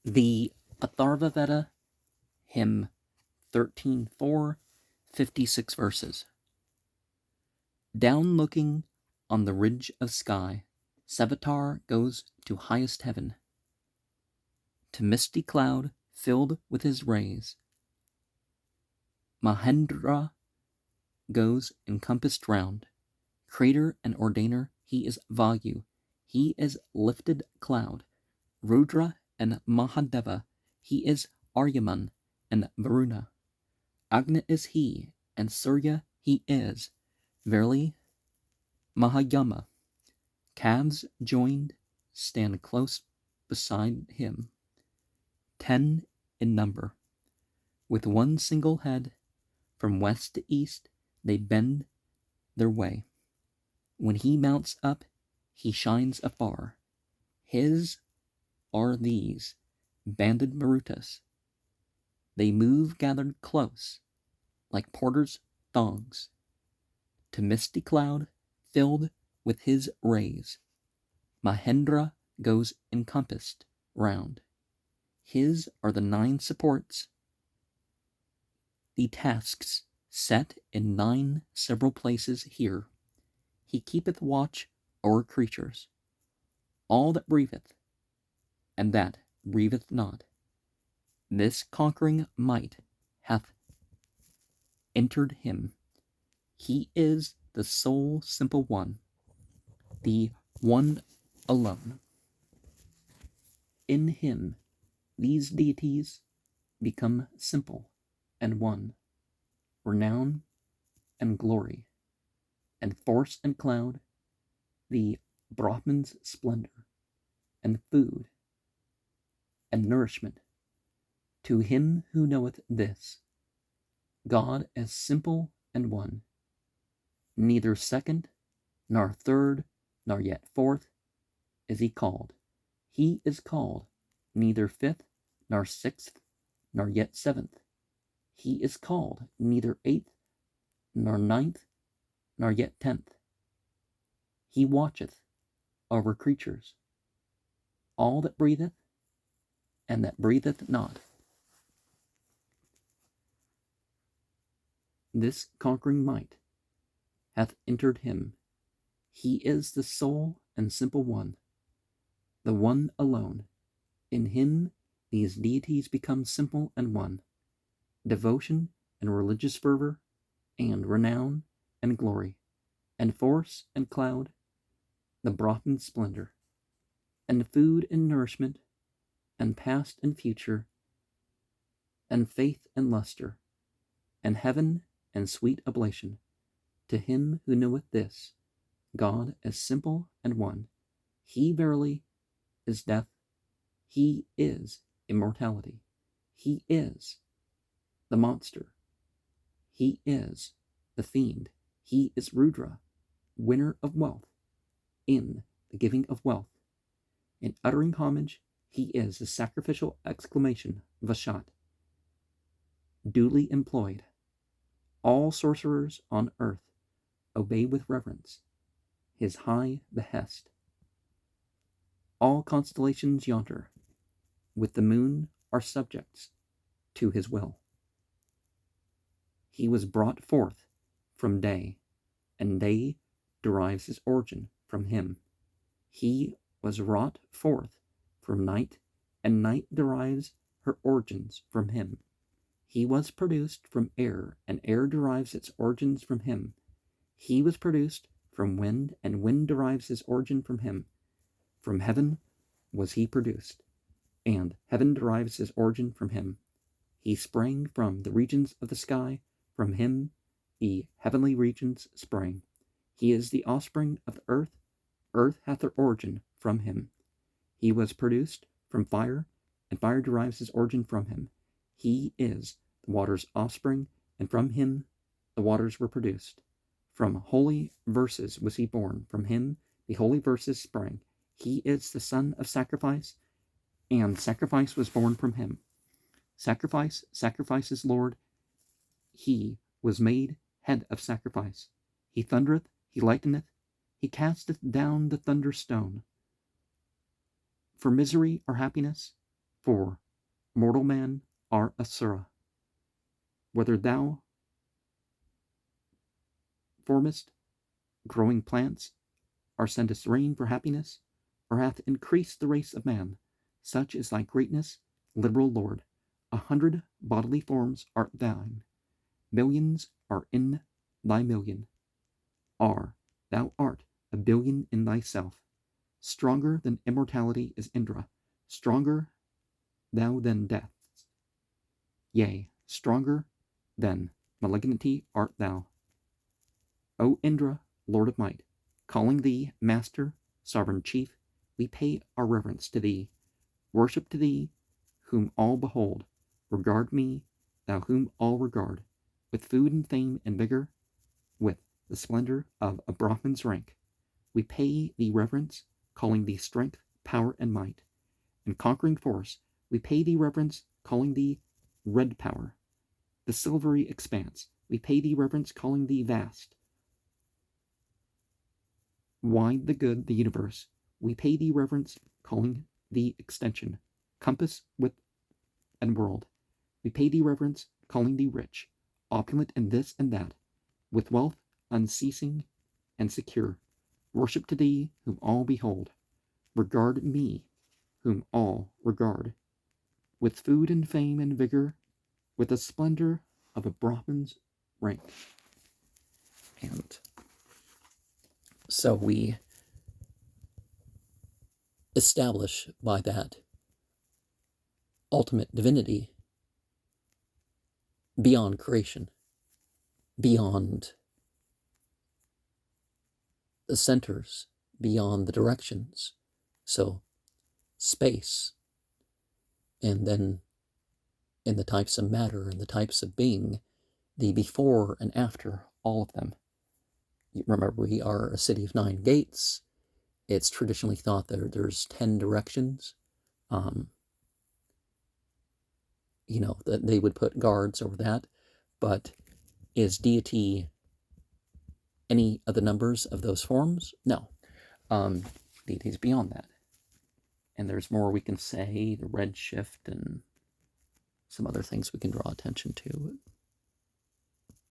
The Atharvaveda, hymn 13.4, 56 verses. Down looking on the ridge of sky, Savitar goes to highest heaven. To misty cloud filled with his rays, Mahendra goes encompassed round. Creator and ordainer, he is Vayu. He is lifted cloud. Rudra and Mahadeva, he is Aryaman and Varuna. Agni is he, and Surya he is. Verily, Mahayama. Calves joined stand close beside him, 10 in number. With one single head, from west to east, they bend their way. When he mounts up, he shines afar. His are these banded Marutas. They move gathered close, like porters' thongs, to misty cloud filled with his rays. Mahendra goes encompassed round. His are the 9 supports, the tasks set in 9 several places here. He keepeth watch o'er creatures, all that breatheth, and that breatheth not. This conquering might hath entered him. He is the sole simple one, the one alone. In him these deities become simple and one, renown and glory, and force and cloud, the Brahman's splendor, and food and nourishment. To him who knoweth this, God as simple and one, neither second, nor third, nor yet fourth, is he called. He is called neither fifth, nor sixth, nor yet seventh. He is called neither eighth, nor ninth, nor yet 10th. He watcheth over creatures, all that breatheth, and that breatheth not. This conquering might hath entered him. He is the sole and simple one, the one alone. In him these deities become simple and one. Devotion and religious fervor, and renown and glory, and force and cloud, the Brahman's splendor, and food and nourishment, and past and future, and faith and luster, and heaven and sweet oblation. To him who knoweth this, God as simple and one, he verily is death, he is immortality, he is the monster, he is the fiend, he is Rudra, winner of wealth, in the giving of wealth. In uttering homage, he is the sacrificial exclamation, Vashat, duly employed. All sorcerers on earth obey with reverence his high behest. All constellations yonder, with the moon, are subjects to his will. He was brought forth from day, and day derives his origin from him. He was wrought forth from night, and night derives her origins from him. He was produced from air, and air derives its origins from him. He was produced from wind, and wind derives his origin from him. From heaven was he produced, and heaven derives his origin from him. He sprang from the regions of the sky, from him the heavenly regions sprang. He is the offspring of the earth, earth hath her origin from him. He was produced from fire, and fire derives his origin from him. He is the water's offspring, and from him the waters were produced. From holy verses was he born, from him the holy verses sprang. He is the son of sacrifice, and sacrifice was born from him. Sacrifice, sacrifice is Lord. He was made head of sacrifice. He thundereth, he lighteneth, he casteth down the thunder stone. For misery or happiness, For mortal man are asura. Whether thou formest growing plants, or sendest rain for happiness, or hath increased the race of man, such is thy greatness, liberal Lord. 100 bodily forms art thine, millions are in thy million, thou art a billion in thyself. Stronger than immortality is Indra, stronger thou than death. Yea, stronger than malignity art thou. O Indra, Lord of might, calling thee Master, Sovereign Chief, we pay our reverence to thee, worship to thee, whom all behold, regard me, thou whom all regard, with food and fame and vigor, with the splendor of a Brahman's rank. We pay thee reverence, calling thee strength, power, and might, and conquering force. We pay thee reverence, calling thee red power, the silvery expanse. We pay thee reverence, calling thee vast, wide the good, the universe. We pay thee reverence, calling thee extension, compass, width, and world. We pay thee reverence, calling thee rich, opulent in this and that, with wealth unceasing and secure. Worship to thee, whom all behold. Regard me, whom all regard, with food and fame and vigor, with the splendor of a Brahman's rank. And so we establish by that ultimate divinity beyond creation, beyond the centers, beyond the directions. So space, and then in the types of matter and the types of being, the before and after, all of them. Remember, we are a city of 9 gates. It's traditionally thought that there's 10 directions. That they would put guards over that. But is deity any of the numbers of those forms? No. Deity is beyond that. And there's more we can say, the red shift and some other things we can draw attention to.